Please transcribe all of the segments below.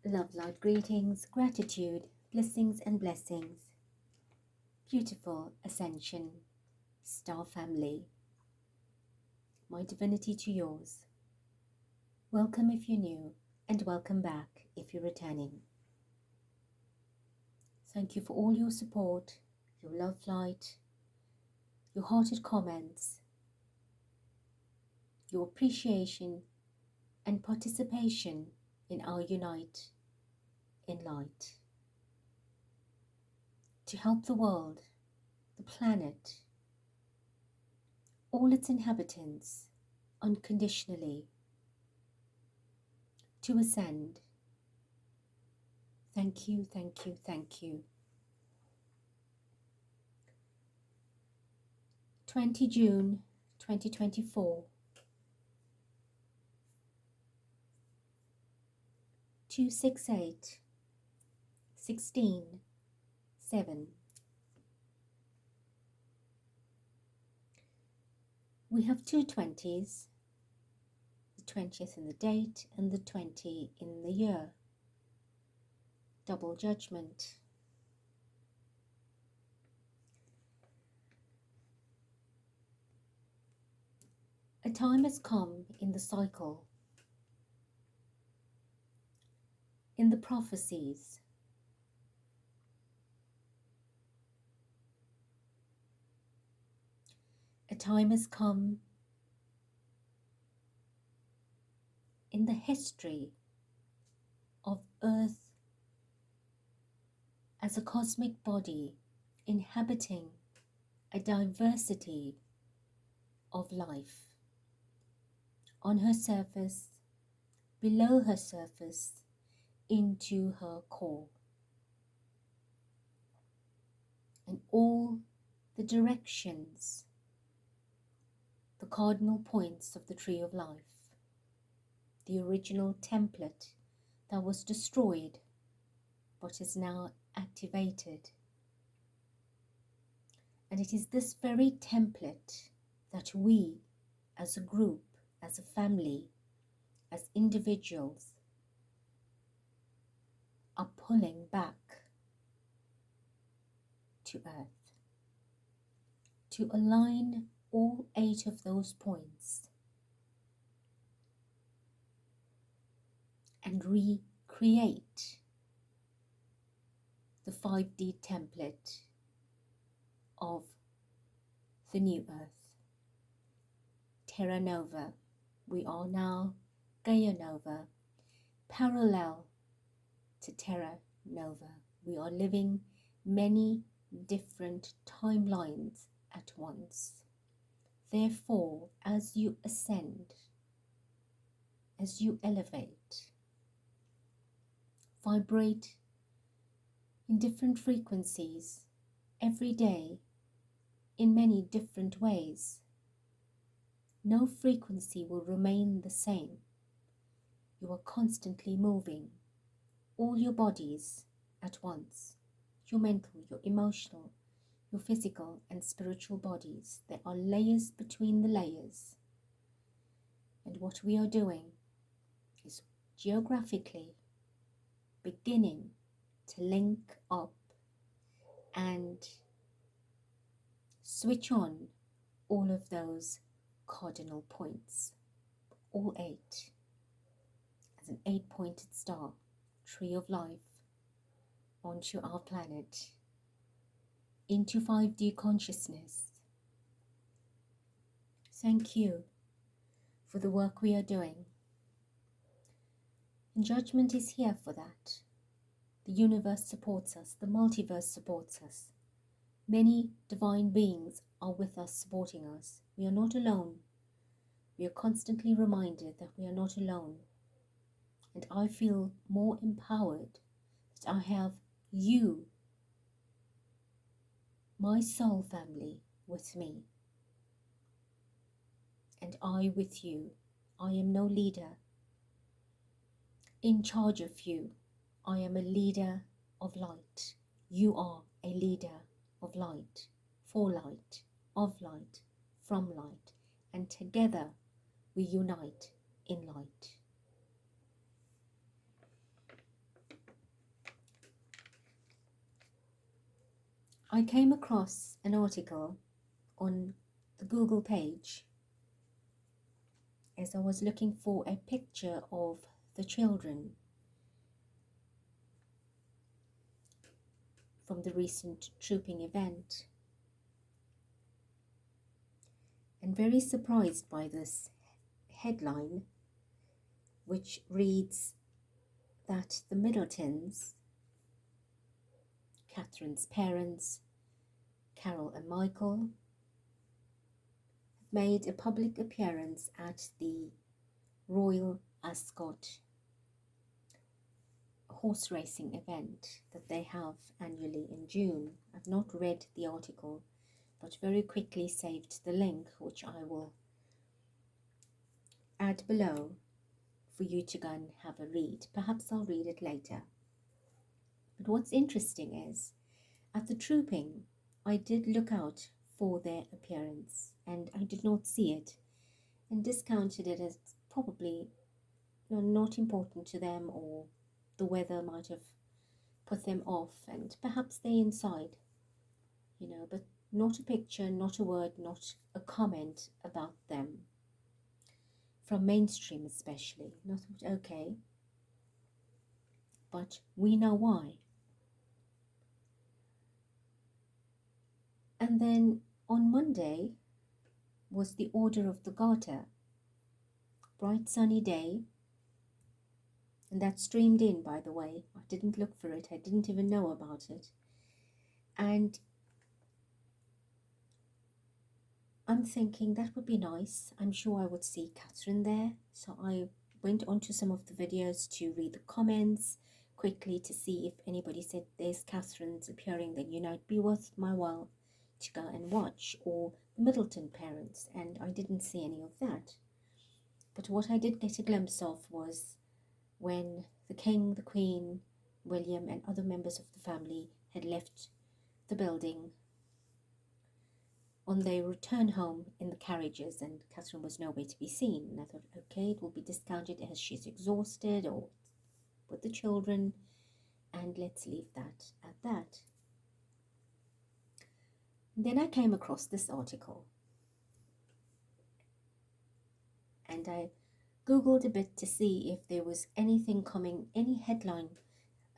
Love, light, greetings, gratitude, blessings and blessings. Beautiful Ascension, Star Family. My divinity to yours. Welcome if you're new, and welcome back if you're returning. Thank you for all your support, your love, light, your hearted comments, your appreciation and participation in our Unite in Light. To help the world, the planet, all its inhabitants unconditionally to ascend. Thank you, thank you, thank you. 20 June 2024, 268 16 7. We have two 20s, the 20th in the date and the 20 in the year. Double judgment. A time has come in the cycle, in the prophecies, a time has come in the history of Earth as a cosmic body inhabiting a diversity of life on her surface, below her surface, into her core, and all the directions, the cardinal points of the tree of life, the original template that was destroyed but is now activated. And it is this very template that we, as a group, as a family, as individuals, are pulling back to Earth to align all 8 of those points and recreate the 5D template of the new Earth. Terra Nova. We are now Gaia Nova, parallel to Terra Nova. We are living many different timelines at once. Therefore, as you ascend, as you elevate, vibrate in different frequencies every day in many different ways, no frequency will remain the same. You are constantly moving, all your bodies at once, your mental, your emotional, your physical and spiritual bodies. There are layers between the layers. And what we are doing is geographically beginning to link up and switch on all of those cardinal points, all 8, as an 8-pointed star, tree of life, onto our planet, into 5D consciousness. Thank you for the work we are doing. And judgment is here for that. The universe supports us, the multiverse supports us. Many divine beings are with us, supporting us. We are not alone. We are constantly reminded that we are not alone. And I feel more empowered that I have you, my soul family, with me. And I with you. I am no leader in charge of you. I am a leader of light. You are a leader of light, for light, of light, from light. And together we unite in light. I came across an article on the Google page as I was looking for a picture of the children from the recent trooping event, and very surprised by this headline, which reads that the Middletons, Catherine's parents, Carol and Michael, have made a public appearance at the Royal Ascot horse racing event that they have annually in June. I've not read the article, but very quickly saved the link, which I will add below for you to go and have a read. Perhaps I'll read it later. But what's interesting is, at the trooping, I did look out for their appearance and I did not see it, and discounted it as probably not important to them, or the weather might have put them off, and perhaps they inside, but not a picture, not a word, not a comment about them. From mainstream especially. And I thought, okay, but we know why. And then on Monday was the Order of the Garter, bright sunny day, and that streamed in, by the way. I didn't look for it, I didn't even know about it. And I'm thinking that would be nice. I'm sure I would see Catherine there. So I went onto some of the videos to read the comments quickly to see if anybody said there's Catherine's appearing, then it'd be worth my while to go and watch, or the Middleton parents, and I didn't see any of that. But what I did get a glimpse of was when the King, the Queen, William and other members of the family had left the building on their return home in the carriages, and Catherine was nowhere to be seen. And I thought, okay, it will be discounted as she's exhausted or with the children, and let's leave that at that. And then I came across this article, and I googled a bit to see if there was anything coming, any headline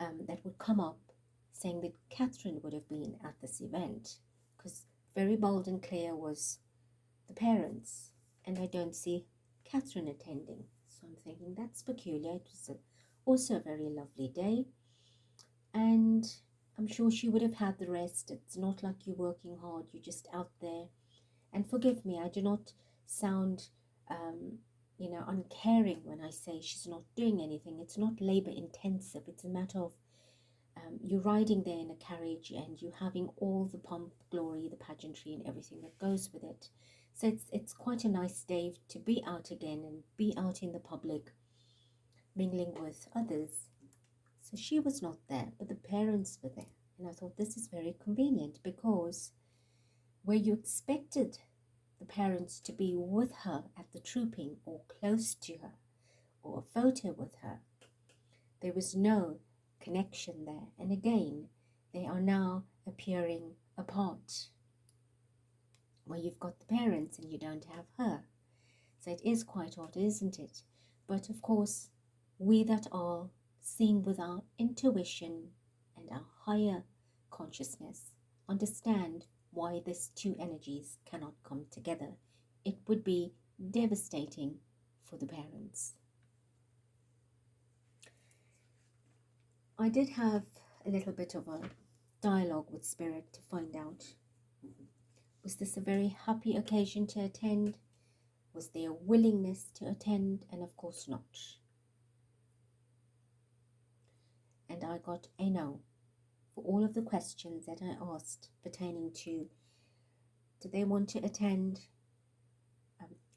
that would come up saying that Catherine would have been at this event, because very bold and clear was the parents, and I don't see Catherine attending. So I'm thinking that's peculiar. It was also a very lovely day, and I'm sure she would have had the rest. It's not like you're working hard, you're just out there. And forgive me, I do not sound uncaring when I say she's not doing anything. It's not labor intensive. It's a matter of you're riding there in a carriage and you're having all the pomp, glory, the pageantry and everything that goes with it. So it's quite a nice day to be out again and be out in the public, mingling with others. So she was not there, but the parents were there. And I thought this is very convenient, because where you expected the parents to be with her at the trooping or close to her or a photo with her, there was no connection there. And again, they are now appearing apart, where you've got the parents and you don't have her. So it is quite odd, isn't it? But of course, we that are seeing with our intuition and our higher consciousness understand why these two energies cannot come together. It would be devastating for the parents. I did have a little bit of a dialogue with Spirit to find out, was this a very happy occasion to attend? Was there a willingness to attend? And of course not. And I got a no for all of the questions that I asked pertaining to, did they want to attend?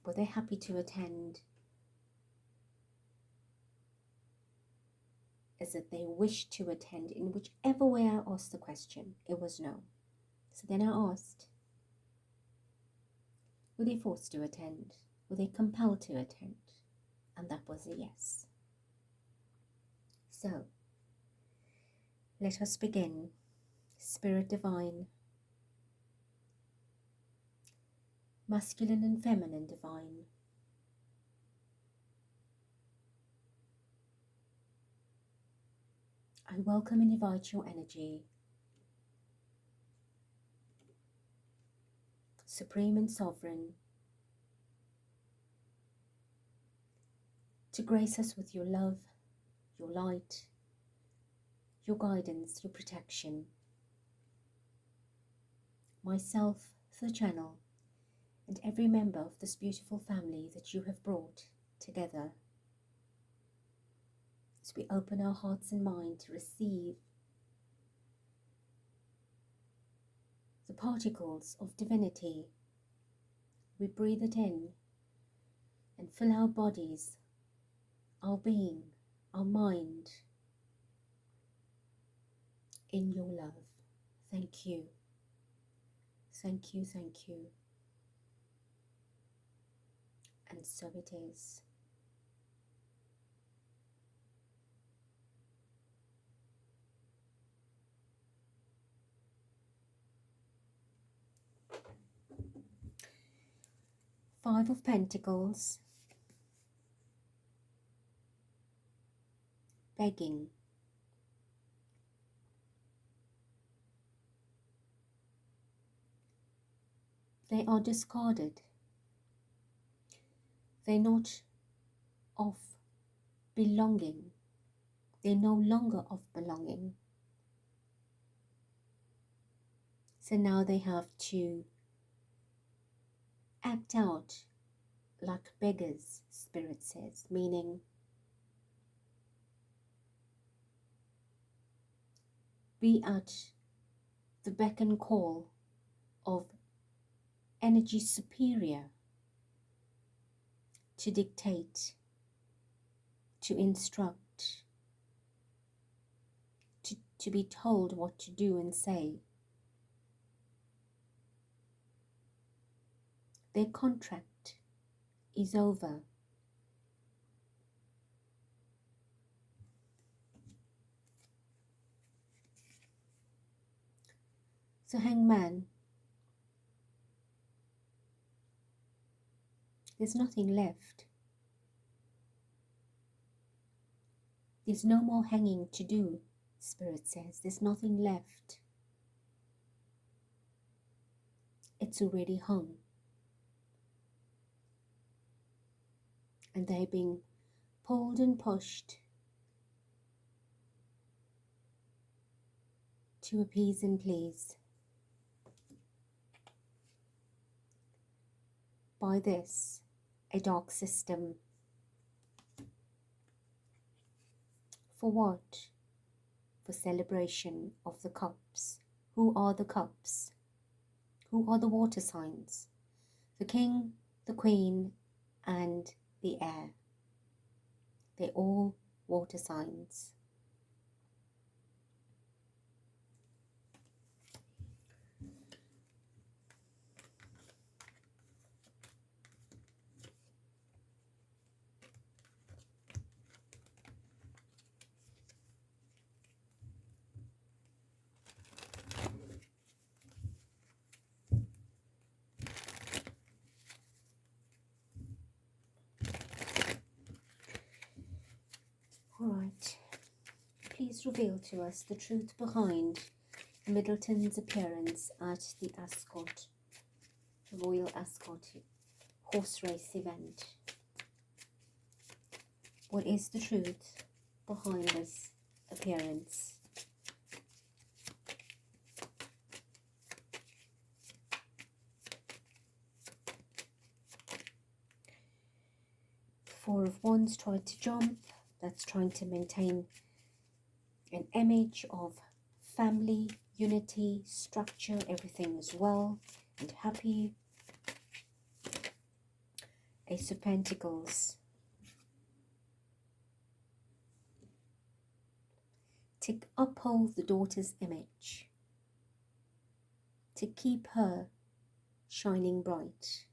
Were they happy to attend? Is it they wish to attend? In whichever way I asked the question, it was no. So then I asked, were they forced to attend? Were they compelled to attend? And that was a yes. So let us begin. Spirit Divine, masculine and feminine divine. I welcome and invite your energy, supreme and sovereign, to grace us with your love, your light, your guidance, your protection. Myself, the channel, and every member of this beautiful family that you have brought together, as we open our hearts and mind to receive the particles of divinity. We breathe it in and fill our bodies, our being, our mind in your love. Thank you. Thank you, thank you. And so it is. Five of Pentacles, begging. They are discarded. They're not of belonging. They're no longer of belonging. So now they have to act out like beggars, Spirit says, meaning be at the beck and call of energy superior to dictate, to instruct, to be told what to do and say. Their contract is over. So Hangman, there's nothing left. There's no more hanging to do, Spirit says. There's nothing left. It's already hung. And they're being pulled and pushed to appease and please by this, a dark system. For what? For celebration of the cups. Who are the cups? Who are the water signs? The king, the queen, and the air. They're all water signs. Alright, please reveal to us the truth behind Middleton's appearance at the Ascot, the Royal Ascot horse race event. What is the truth behind this appearance? Four of Wands tried to jump. That's trying to maintain an image of family, unity, structure, everything is well and happy. Ace of Pentacles. To uphold the daughter's image. To keep her shining bright.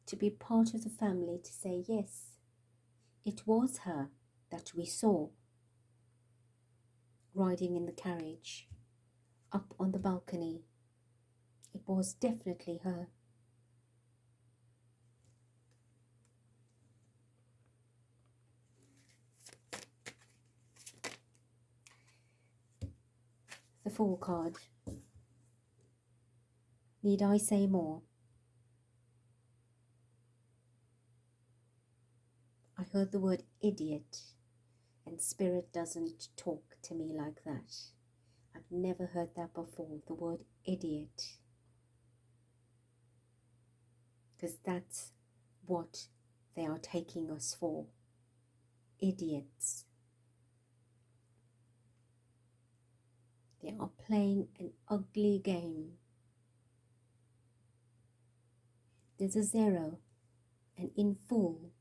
To be part of the family, to say, yes, it was her that we saw riding in the carriage, up on the balcony, It was definitely her. The Fool card. Need I say more? I heard the word idiot, and Spirit doesn't talk to me like that. I've never heard that before, the word idiot. Because that's what they are taking us for. Idiots. They are playing an ugly game. There's a 0, and in Fool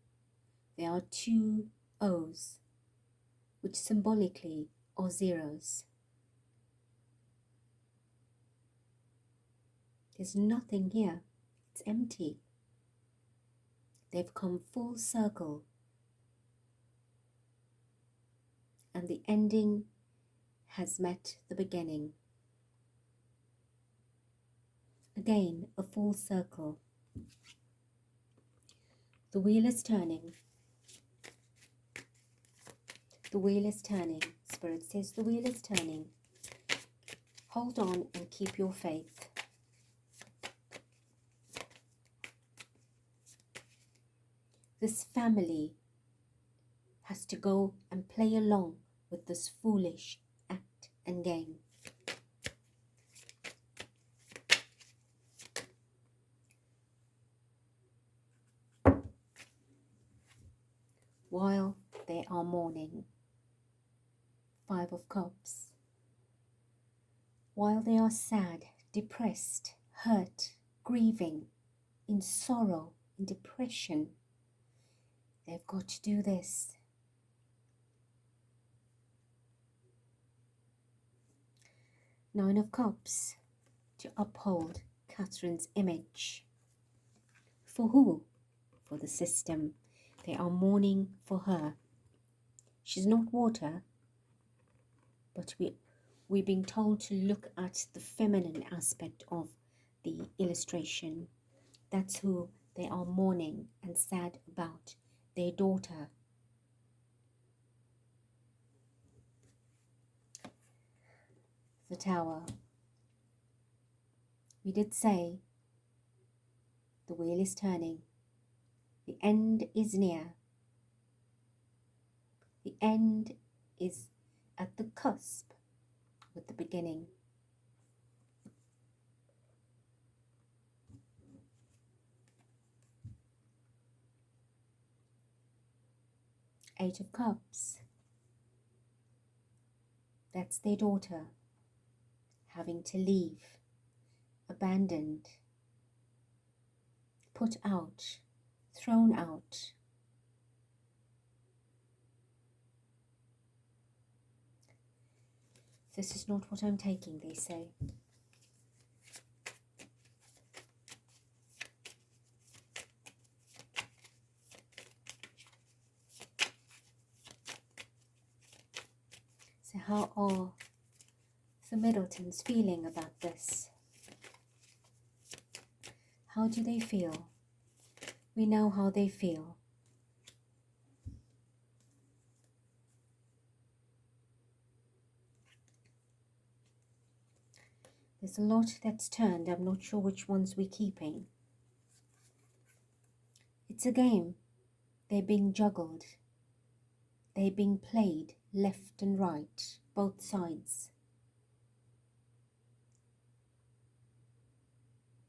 there are 2 O's, which symbolically are zeros. There's nothing here. It's empty. They've come full circle. And the ending has met the beginning. Again, a full circle. The wheel is turning. The wheel is turning. Spirit says the wheel is turning. Hold on and keep your faith. This family has to go and play along with this foolish act and game. While they are mourning. 5 of Cups. While they are sad, depressed, hurt, grieving, in sorrow, in depression, they've got to do this. 9 of Cups, to uphold Catherine's image. For who? For the system. They are mourning for her. She's not water, but we're being told to look at the feminine aspect of the illustration. That's who they are mourning and sad about, their daughter. The Tower. We did say the wheel is turning. The end is near. The end is at the cusp with the beginning. Eight of Cups. That's their daughter having to leave, abandoned, put out, thrown out. This is not what I'm taking, they say. So how are the Middletons feeling about this? How do they feel? We know how they feel. There's a lot that's turned. I'm not sure which ones we're keeping. It's a game. They're being juggled. They're being played left and right, both sides.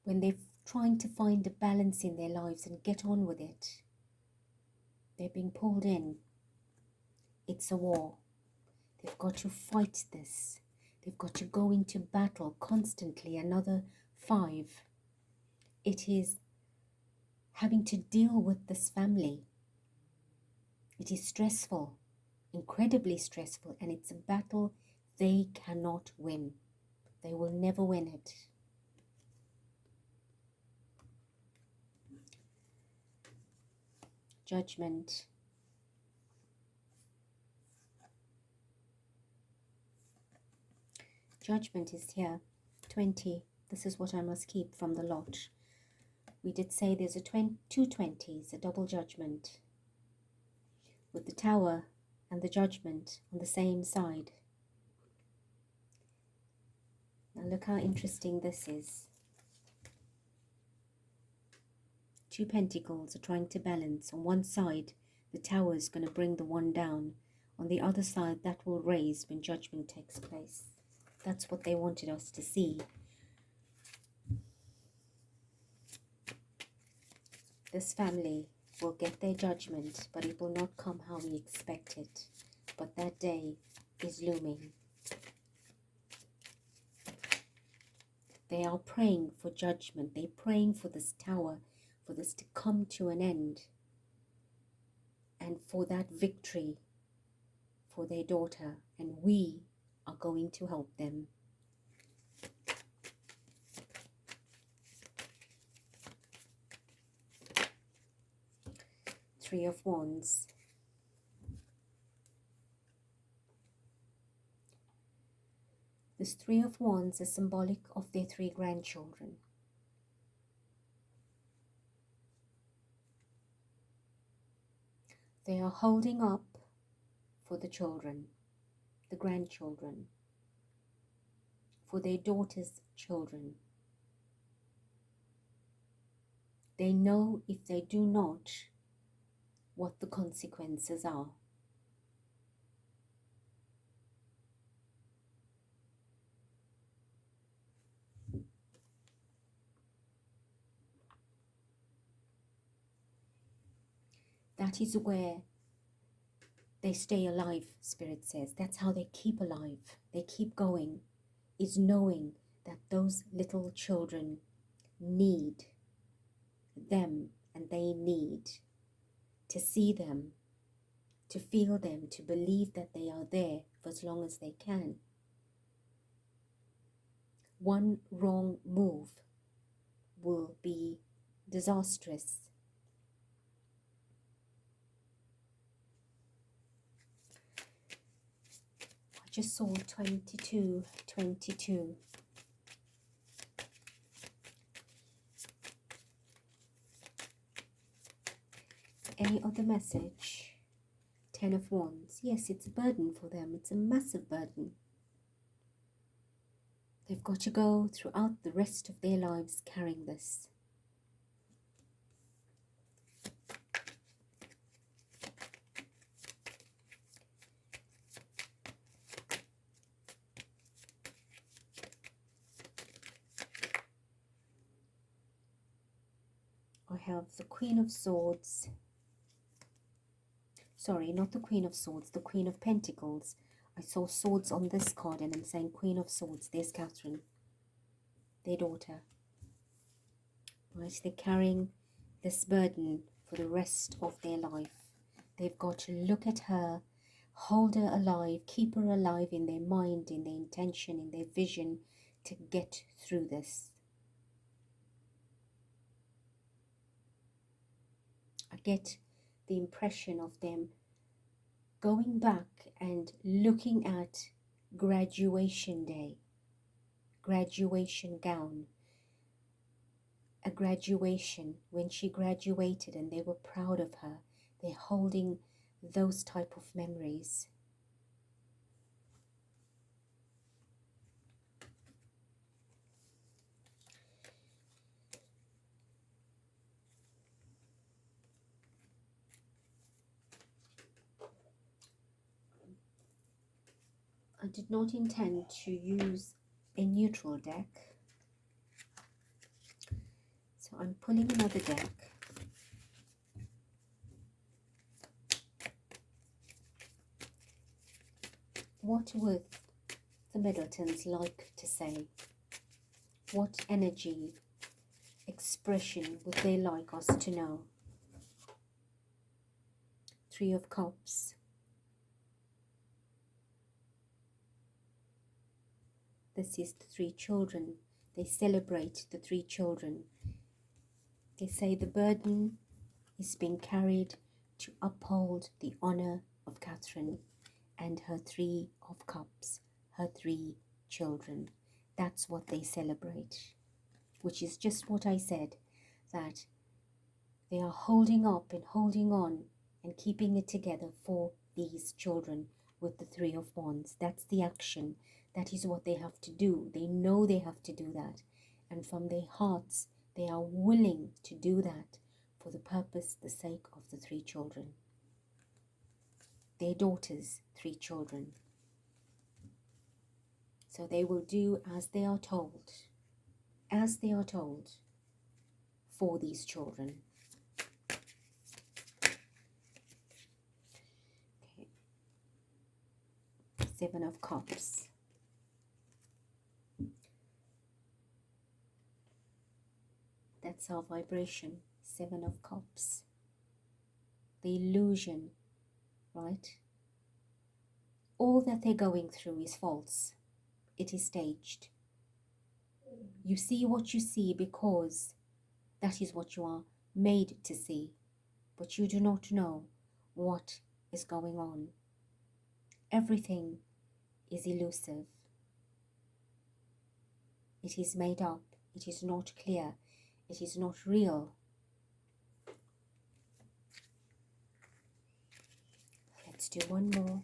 When they're trying to find a balance in their lives and get on with it, they're being pulled in. It's a war. They've got to fight this. They've got to go into battle constantly. Another 5. It is having to deal with this family. It is stressful, incredibly stressful, and it's a battle they cannot win. They will never win it. Judgment. Judgment is here. 20 This is what I must keep from the lot. We did say there's two 20s, a double judgment, with the Tower and the Judgment on the same side. Now look how interesting this is. Two Pentacles are trying to balance. On one side, the Tower is going to bring the one down. On the other side, that will raise when Judgment takes place. That's what they wanted us to see. This family will get their judgment, but it will not come how we expect it. But that day is looming. They are praying for judgment. They're praying for this Tower, for this to come to an end, and for that victory for their daughter. And we are going to help them. Three of Wands. This Three of Wands is symbolic of their 3 grandchildren. They are holding up for the children, the grandchildren, for their daughter's children. They know if they do not, what the consequences are. That is where they stay alive, Spirit says. That's how they keep alive. They keep going, is knowing that those little children need them, and they need to see them, to feel them, to believe that they are there for as long as they can. One wrong move will be disastrous. I just saw 22. Any other message? 10 of Wands. Yes, it's a burden for them. It's a massive burden. They've got to go throughout the rest of their lives carrying this. I have the Queen of Swords. Sorry, not the Queen of Swords, the Queen of Pentacles. I saw swords on this card and I'm saying Queen of Swords. There's Catherine, their daughter. Right, they're carrying this burden for the rest of their life. They've got to look at her, hold her alive, keep her alive in their mind, in their intention, in their vision to get through this. I get the impression of them going back and looking at graduation day, graduation gown, a graduation when she graduated and they were proud of her. They're holding those type of memories. I did not intend to use a neutral deck, so I'm pulling another deck. What would the Middletons like to say? What energy, expression would they like us to know? Three of Cups. This is the 3 children. They celebrate the 3 children. They say the burden is being carried to uphold the honor of Catherine and her 3 of Cups, her 3 children. That's what they celebrate. which is just what I said, that they are holding up and holding on and keeping it together for these children with the Three of Wands. That's the action. That is what they have to do. They know they have to do that. And from their hearts, they are willing to do that for the purpose, the sake of the 3 children. Their daughters, 3 children. So they will do as they are told. As they are told for these children. Okay. 7 of Cups. That's our vibration. 7 of Cups. The illusion, right? All that they're going through is false. It is staged. You see what you see because that is what you are made to see. But you do not know what is going on. Everything is elusive. It is made up. It is not clear. It is not real. Let's do one more.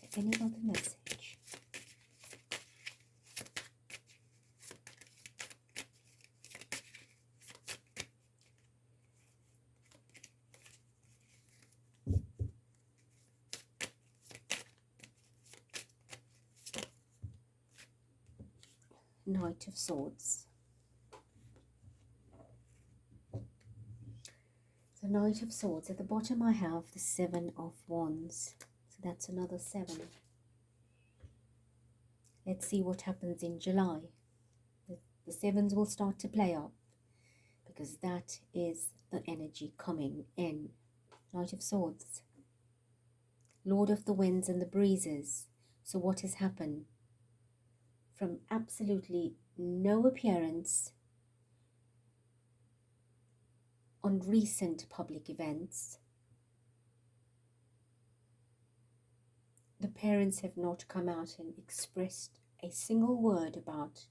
Is there any other message? Knight of Swords. The Knight of Swords. At the bottom I have the 7 of Wands. So that's another 7. Let's see what happens in July. The 7s will start to play up because that is the energy coming in. Knight of Swords. Lord of the winds and the breezes. So what has happened? From absolutely no appearance on recent public events, the parents have not come out and expressed a single word about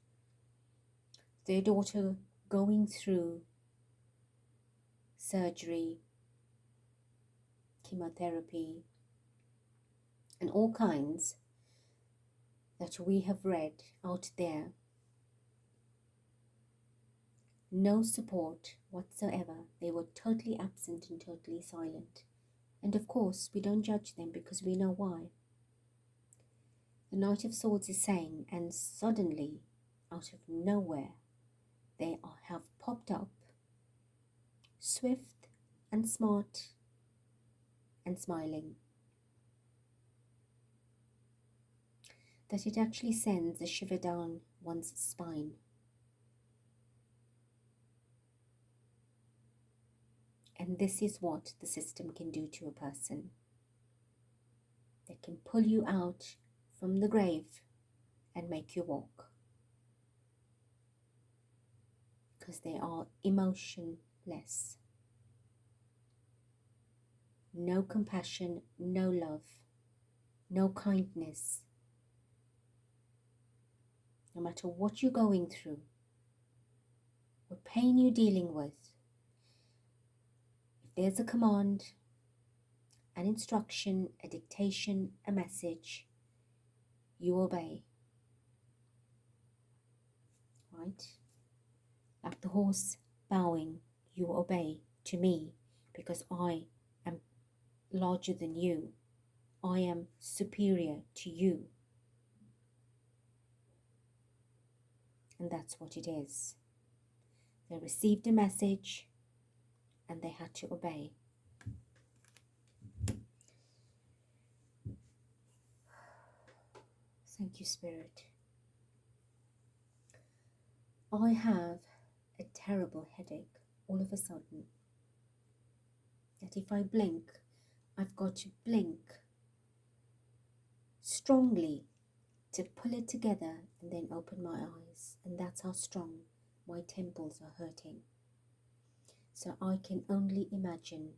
their daughter going through surgery, chemotherapy, and all kinds that we have read out there. No support whatsoever. They were totally absent and totally silent. And of course, we don't judge them because we know why. The Knight of Swords is saying, and suddenly, out of nowhere, they have popped up, swift and smart and smiling. That it actually sends a shiver down one's spine. And this is what the system can do to a person. They can pull you out from the grave and make you walk. Because they are emotionless. No compassion, no love, no kindness. No matter what you're going through, what pain you're dealing with, if there's a command, an instruction, a dictation, a message, you obey. Right? Like the horse bowing, you obey to me because I am larger than you. I am superior to you. And that's what it is. They received a message and they had to obey. Thank you, Spirit. I have a terrible headache all of a sudden. That if I blink, I've got to blink strongly to pull it together and then open my eyes. And that's how strong my temples are hurting. So I can only imagine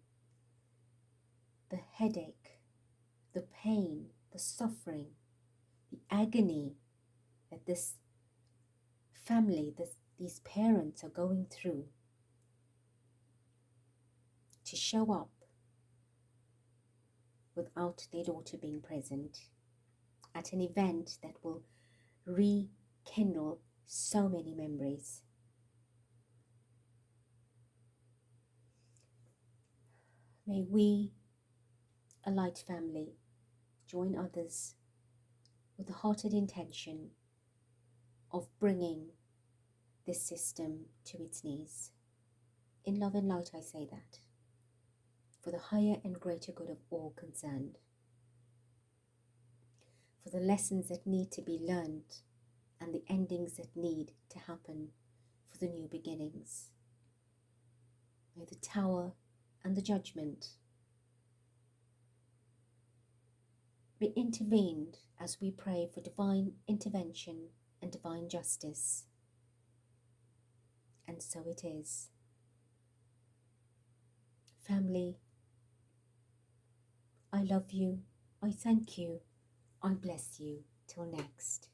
the headache, the pain, the suffering, the agony that this family, these parents are going through to show up without their daughter being present at an event that will rekindle so many memories. May we, a light family, join others with the hearted intention of bringing this system to its knees. In love and light, I say that, for the higher and greater good of all concerned, for the lessons that need to be learned and the endings that need to happen for the new beginnings. May the tower and the judgment be intervened as we pray for divine intervention and divine justice. And so it is. Family, I love you, I thank you, I bless you. Till next.